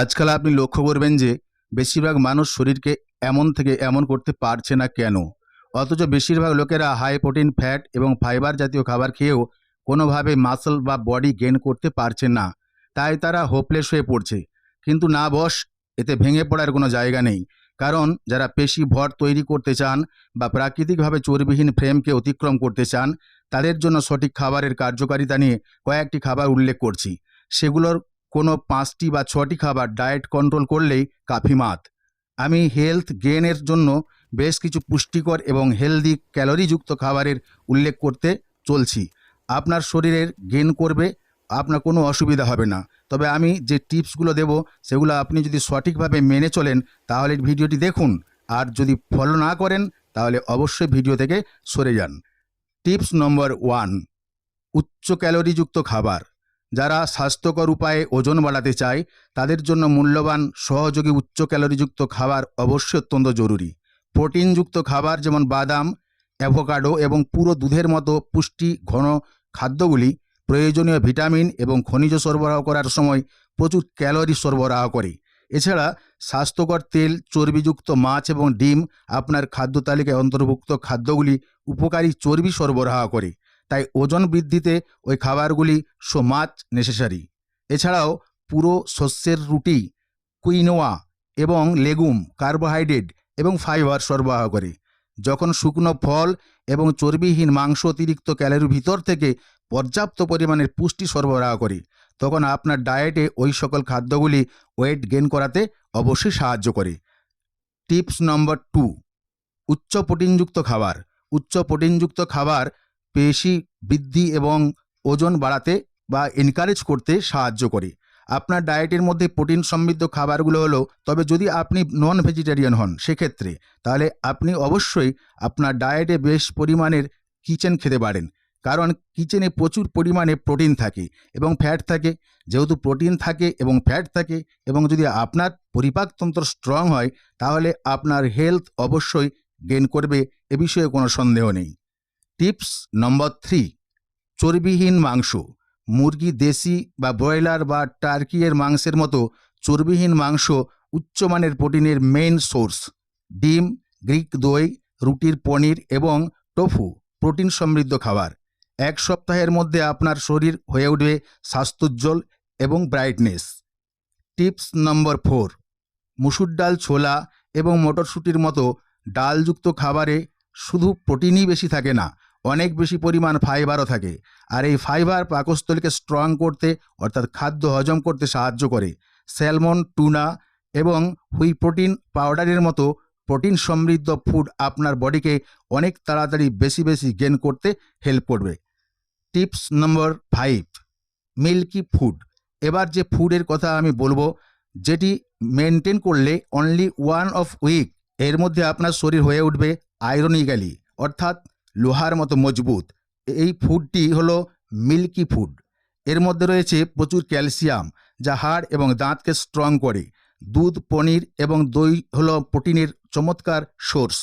আজকাল আপনি লক্ষ্য করবেন যে বেশিরভাগ মানুষ শরীরকে এমন থেকে এমন করতে পারছে না কেন? অথচ বেশিরভাগ লোকেরা হাই প্রোটিন, ফ্যাট এবং ফাইবার জাতীয় খাবার খেয়েও কোনোভাবে মাসল বা বডি গেইন করতে পারছে না। তাই তারা হোপলেস হয়ে পড়ছে। কিন্তু না বস, এতে ভেঙে পড়ার কোনো জায়গা নেই। কারণ যারা পেশি ভর তৈরি করতে চান বা প্রাকৃতিকভাবে চর্বিহীন ফ্রেমকে অতিক্রম করতে চান, তাদের জন্য সঠিক খাবারের কার্যকারিতা নিয়ে কয়েকটি খাবার উল্লেখ করছি। সেগুলোর কোনো ৫টি বা ৬টি খাবার ডায়েট কন্ট্রোল করলেই কাফিমাত। আমি হেলথ গেইনের জন্য বেশ কিছু পুষ্টিকর এবং হেলদি ক্যালোরিযুক্ত খাবারের উল্লেখ করতে চলছি। আপনার শরীরের গেইন করবে, আপনার কোনো অসুবিধা হবে না। তবে আমি যে টিপসগুলো দেব সেগুলো আপনি যদি সঠিকভাবে মেনে চলেন তাহলে ভিডিওটি দেখুন, আর যদি ফলো না করেন তাহলে অবশ্যই ভিডিও থেকে সরে যান। টিপস নম্বর 1, উচ্চ ক্যালোরিযুক্ত খাবার। যারা স্বাস্থ্যকর উপায়ে ওজন বাড়াতে চায় তাদের জন্য মূল্যবান সহযোগী উচ্চ ক্যালোরিযুক্ত খাবার অবশ্যই অত্যন্ত জরুরি। প্রোটিনযুক্ত খাবার যেমন বাদাম, অ্যাভোকাডো এবং পুরো দুধের মতো পুষ্টি ঘন খাদ্যগুলি প্রয়োজনীয় ভিটামিন এবং খনিজ সরবরাহ করার সময় প্রচুর ক্যালোরি সরবরাহ করে। এছাড়া স্বাস্থ্যকর তেল, চর্বিযুক্ত মাছ এবং ডিম আপনার খাদ্য তালিকায় অন্তর্ভুক্ত খাদ্যগুলি উপকারী চর্বি সরবরাহ করে। তাই ওজন বৃদ্ধিতে ওই খাবারগুলি সো মাচ নেসেসারি। এছাড়াও পুরো শস্যের রুটি, কুইনোয়া এবং লেগুম কার্বোহাইড্রেট এবং ফাইবার সরবরাহ করে। যখন শুকনো ফল এবং চর্বিহীন মাংস অতিরিক্ত ক্যালোরির ভিতর থেকে পর্যাপ্ত পরিমাণের পুষ্টি সরবরাহ করে, তখন আপনার ডায়েটে ওই সকল খাদ্যগুলি ওয়েট গেইন করাতে অবশ্যই সাহায্য করে। টিপস নম্বর 2, উচ্চ প্রোটিনযুক্ত খাবার। উচ্চ প্রোটিনযুক্ত খাবার পেশি বৃদ্ধি এবং ওজন বাড়াতে বা এনকারেজ করতে সাহায্য করে। আপনার ডায়েটের মধ্যে প্রোটিন সমৃদ্ধ খাবারগুলো হলো, তবে যদি আপনি নন ভেজিটেরিয়ান হন সেক্ষেত্রে তাহলে আপনি অবশ্যই আপনার ডায়েটে বেশ পরিমাণের কিচেন খেতে পারেন। কারণ কিচেনে প্রচুর পরিমাণে প্রোটিন থাকে এবং ফ্যাট থাকে। যেহেতু প্রোটিন থাকে এবং ফ্যাট থাকে এবং যদি আপনার পরিপাকতন্ত্র স্ট্রং হয় তাহলে আপনার হেলথ অবশ্যই গেইন করবে, এ বিষয়ে কোনো সন্দেহ নেই। টিপস নম্বর 3, চর্বিহীন মাংস। মুরগি, দেশি বা ব্রয়লার বা টার্কি এর মাংসের মতো চর্বিহীন মাংস উচ্চমানের প্রোটিনের মেইন সোর্স। ডিম, গ্রিক দই, রুটির পনির এবং টোফু প্রোটিন সমৃদ্ধ খাবার। এক সপ্তাহের মধ্যে আপনার শরীর হয়ে উঠবে স্বাস্থ্যোজ্জ্বল এবং ব্রাইটনেস। টিপস নম্বর 4, মুসুর ডাল, ছোলা এবং মটরশুঁটির মতো ডালযুক্ত খাবারে শুধু প্রোটিনই বেশি থাকে না, অনেক বেশি পরিমাণ ফাইবারও থাকে। আর এই ফাইবার পাকস্থলীকে স্ট্রং করতে অর্থাৎ খাদ্য হজম করতে সাহায্য করে। স্যালমন, টুনা এবং হুই প্রোটিন পাউডারের মতো প্রোটিন সমৃদ্ধ ফুড আপনার বডিকে অনেক তাড়াতাড়ি বেশি গেইন করতে হেল্প করবে। টিপস নম্বর 5, মিল্কি ফুড। এবার যে ফুডের কথা আমি বলবো, যেটি মেনটেন করলে অনলি 1 অফ উইক এর মধ্যে আপনার শরীর হয়ে উঠবে আয়রনিক্যালি অর্থাৎ লোহার মতো মজবুত। এই ফুডটি হলো মিল্কি ফুড। এর মধ্যে রয়েছে প্রচুর ক্যালসিয়াম, যা হাড় এবং দাঁতকে স্ট্রং করে। দুধ, পনির এবং দই হলো প্রোটিনের চমৎকার সোর্স।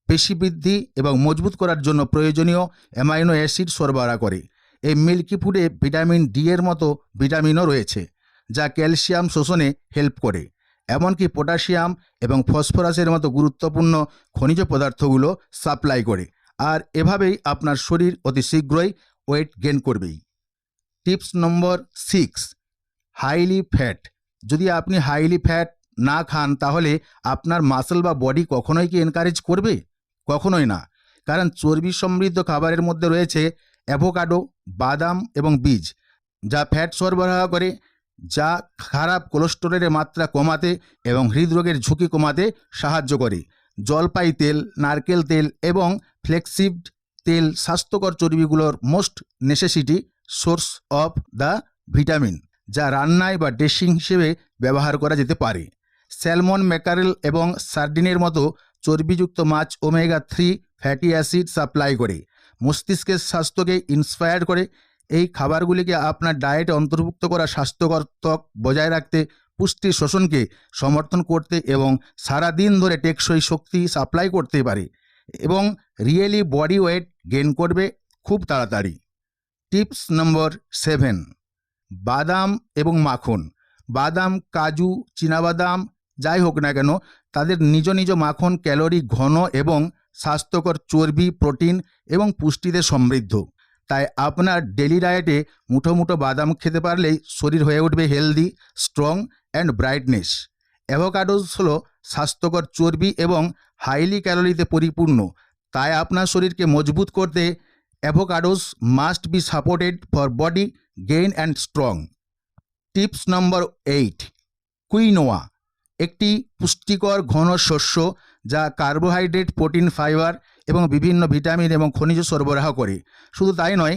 পেশি বৃদ্ধি এবং মজবুত করার জন্য প্রয়োজনীয় অ্যামাইনো অ্যাসিড সরবরাহ করে। এই মিল্কি ফুডে ভিটামিন ডি এর মতো ভিটামিনও রয়েছে, যা ক্যালসিয়াম শোষণে হেল্প করে। এমনকি পটাশিয়াম এবং ফসফরাসের মতো গুরুত্বপূর্ণ খনিজ পদার্থগুলো সাপ্লাই করে। আর এভাবেই আপনার শরীর অতি শীঘ্রই ওয়েট গেইন করবেই। টিপস নম্বর 6, হাইলি ফ্যাট। যদি আপনি হাইলি ফ্যাট না খান তাহলে আপনার মাসল বা বডি কখনোই কি এনকারেজ করবে? কখনোই না। কারণ চর্বি সমৃদ্ধ খাবারের মধ্যে রয়েছে অ্যাভোকাডো, বাদাম এবং বীজ, যা ফ্যাট সরবরাহ করে, যা খারাপ কোলেস্টেরলের মাত্রা কমাতে এবং হৃদরোগের ঝুঁকি কমাতে সাহায্য করে। জলপাই তেল, নারকেল তেল এবং ফ্লেক্সিড তেল স্বাস্থ্যকর চর্বিগুলোর most necessity source of the vitamin, যা রান্নায় বা ড্রেসিং হিসেবে ব্যবহার করা যেতে পারে। স্যালমন, ম্যাকারেল এবং সার্ডিনের মতো চর্বিযুক্ত মাছ ওমেগা 3 ফ্যাটি অ্যাসিড সাপ্লাই করে, মস্তিষ্কের স্বাস্থ্যকে ইন্সপায়ার করে। এই খাবারগুলিকে আপনার ডায়েটে অন্তর্ভুক্ত করা স্বাস্থ্যকর ত্বক বজায় রাখতে, পুষ্টি শোষণকে সমর্থন করতে এবং সারা দিন ধরে টেকসই শক্তি সাপ্লাই করতে পারে এবং রিয়েলি বডি ওয়েট গেইন করবে খুব তাড়াতাড়ি। টিপস নম্বর 7, বাদাম এবং মাখন। বাদাম, কাজু, চীনাবাদাম যাই হোক না কেন, তাদের নিজ নিজ মাখন ক্যালোরি ঘন এবং স্বাস্থ্যকর চর্বি, প্রোটিন এবং পুষ্টিতে সমৃদ্ধ। তাই আপনার ডেলি ডায়েটে মুঠো মুঠো বাদাম খেতে পারলেই শরীর হয়ে উঠবে healthy, strong and brightness. Avocados হলো স্বাস্থ্যকর চর্বি এবং হাইলি ক্যালোরিতে পরিপূর্ণ। তাই আপনার শরীরকে মজবুত করতে avocados must be supported for body gain and strong. Tips number 8, quinoa একটি পুষ্টিকর ঘন শস্য যা কার্বোহাইড্রেট, প্রোটিন, ফাইবার এবং বিভিন্ন ভিটামিন এবং খনিজ সরবরাহ করে। শুধু তাই নয়,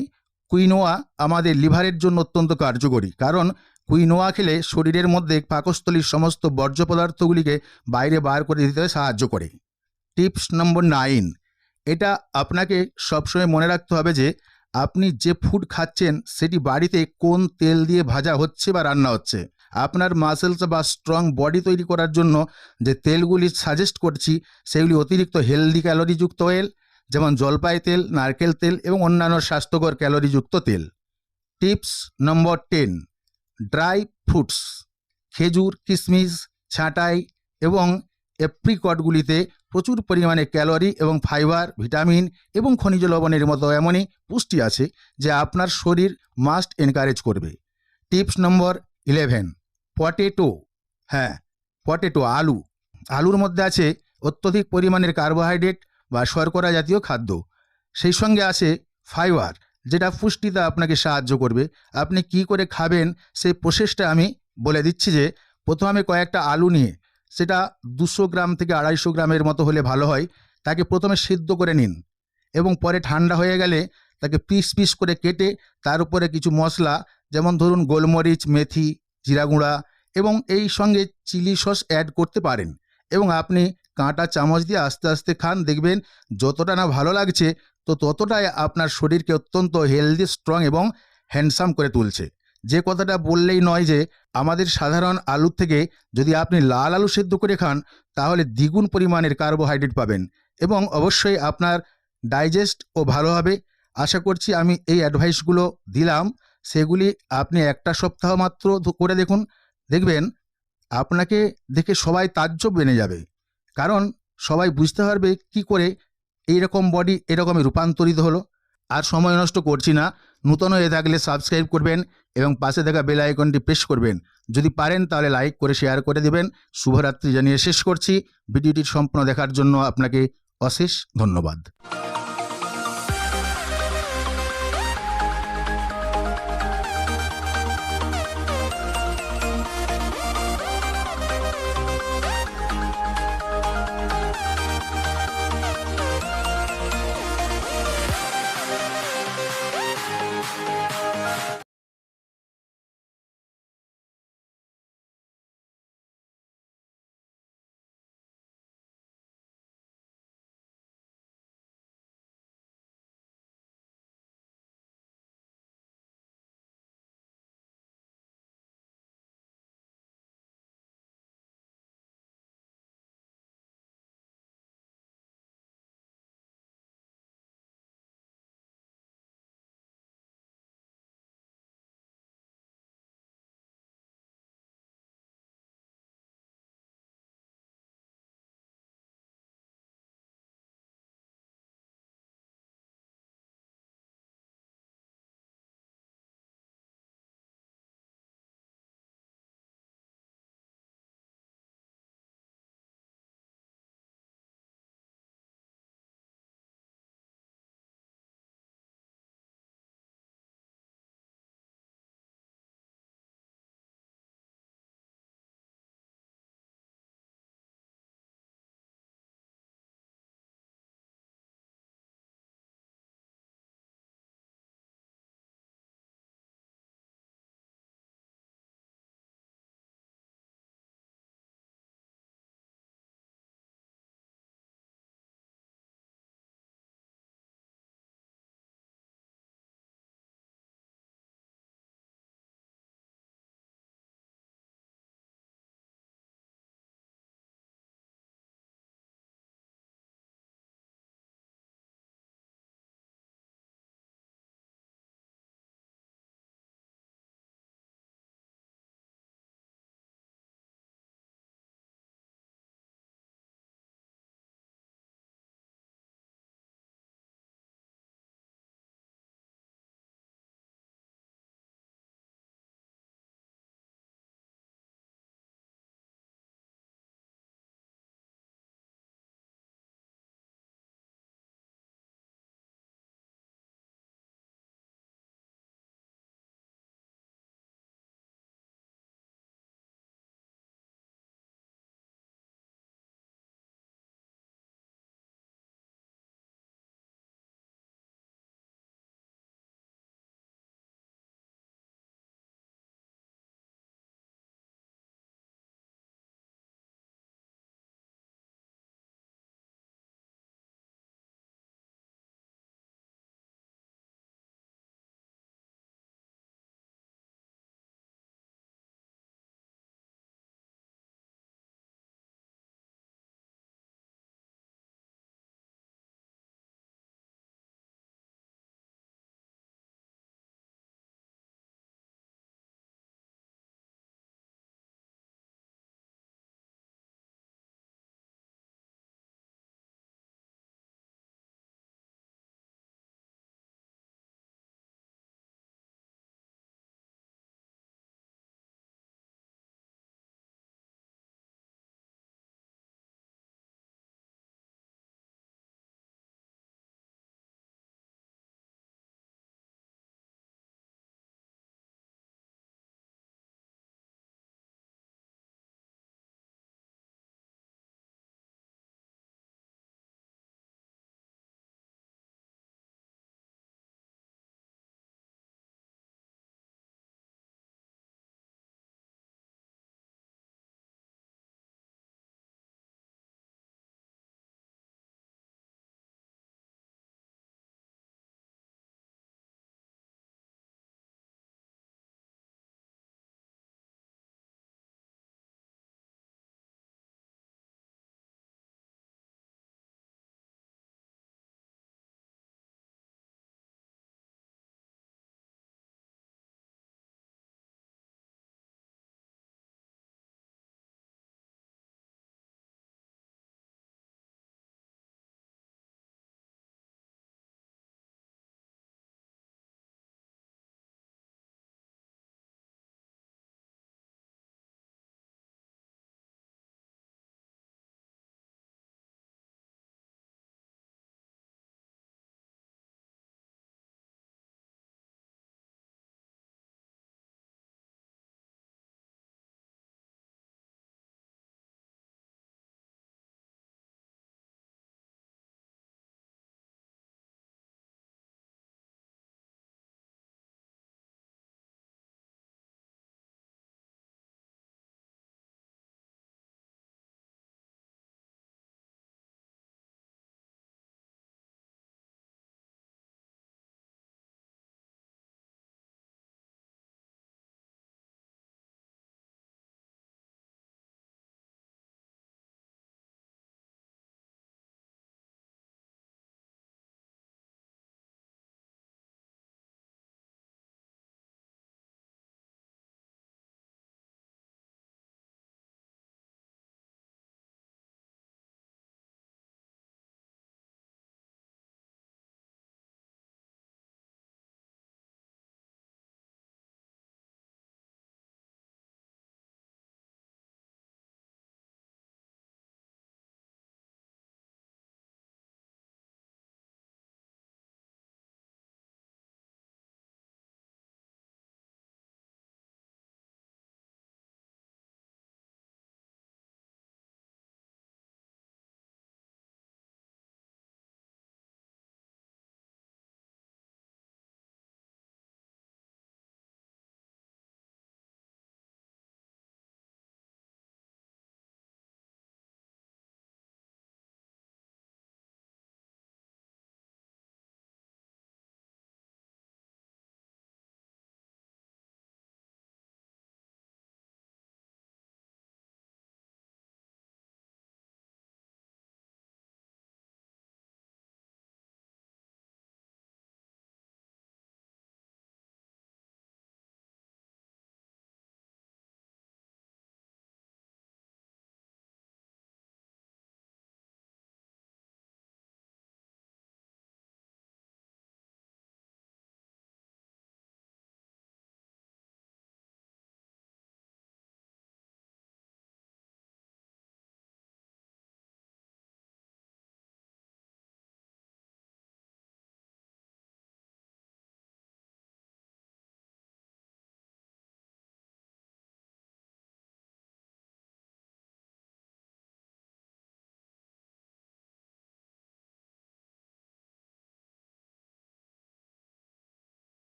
কুইনোয়া আমাদের লিভারের জন্য অত্যন্ত কার্যকরী, কারণ কুইনোয়া খেলে শরীরের মধ্যে পাকস্থলীর সমস্ত বর্জ্য পদার্থগুলিকে বাইরে বার করে দিতে সাহায্য করে। টিপস নম্বর 9, এটা আপনাকে সবসময় মনে রাখতে হবে যে আপনি যে ফুড খাচ্ছেন সেটি বাড়িতে কোন তেল দিয়ে ভাজা হচ্ছে বা রান্না হচ্ছে। আপনার মাসেলস বা স্ট্রং বডি তৈরি করার জন্য যে তেলগুলি সাজেস্ট করছি সেগুলি অতিরিক্ত হেলদি ক্যালোরিযুক্ত অয়েল, যেমন জলপাই তেল, নারকেল তেল এবং অন্যান্য স্বাস্থ্যকর ক্যালোরিযুক্ত তেল। টিপস নম্বর 10, ড্রাই ফ্রুটস, খেজুর, কিশমিশ, ছাঁটাই এবং এপ্রিকটগুলিতে প্রচুর পরিমাণে ক্যালোরি এবং ফাইবার, ভিটামিন এবং খনিজ লবণের মতো এমনই পুষ্টি আছে যা আপনার শরীর মাস্ট এনকারেজ করবে। টিপস নম্বর 11, পটেটো। হ্যাঁ, পটেটো, আলুর মধ্যে আছে অত্যধিক পরিমাণের কার্বোহাইড্রেট বা শর্করা জাতীয় খাদ্য। সেই সঙ্গে আছে ফাইবার, যেটা পুষ্টিতে আপনাকে সাহায্য করবে। আপনি কি করে খাবেন সেই প্রসেসটা আমি বলে দিচ্ছি। যে প্রথমে কয়েকটা আলু নিয়ে, সেটা 200 গ্রাম থেকে 250 গ্রামের মতো হলে ভালো হয়, তাকে প্রথমে সিদ্ধ করে নিন এবং পরে ঠান্ডা হয়ে গেলে তাকে পিস পিস করে কেটে তার উপরে কিছু মশলা, যেমন ধরুন গোলমরিচ, মেথি, জিরা গুঁড়া এবং এই সঙ্গে চিলি সস অ্যাড করতে পারেন এবং আপনি কাঁটা চামচ দিয়ে আস্তে আস্তে খান। দেখবেন যতটা না ভালো লাগছে তো ততটাই আপনার শরীরকে অত্যন্ত হেলদি, স্ট্রং এবং হ্যান্ডসাম করে তুলছে। যে কথাটা বললেই নয় যে আমাদের সাধারণ আলুর থেকে যদি আপনি লাল আলু সেদ্ধ করে খান তাহলে দ্বিগুণ পরিমাণের কার্বোহাইড্রেট পাবেন এবং অবশ্যই আপনার ডাইজেস্টও ভালো হবে। আশা করছি আমি এই অ্যাডভাইসগুলো দিলাম, সেগুলি আপনি একটা সপ্তাহ মাত্র করে দেখুন। দেখবেন আপনাকে দেখে সবাই তাজ্জব বেনে যাবে, কারণ সবাই বুঝতে পারবে কি করে এইরকম বডি এরকমই রূপান্তরিত হলো। আর সময় নষ্ট করছি না, নূতন হয়ে থাকলে সাবস্ক্রাইব করবেন এবং পাশে থাকা বেল আইকনটি প্রেস করবেন। যদি পারেন তাহলে লাইক করে শেয়ার করে দেবেন। শুভরাত্রি জানিয়ে শেষ করছি। ভিডিওটি সম্পূর্ণ দেখার জন্য আপনাকে অশেষ ধন্যবাদ।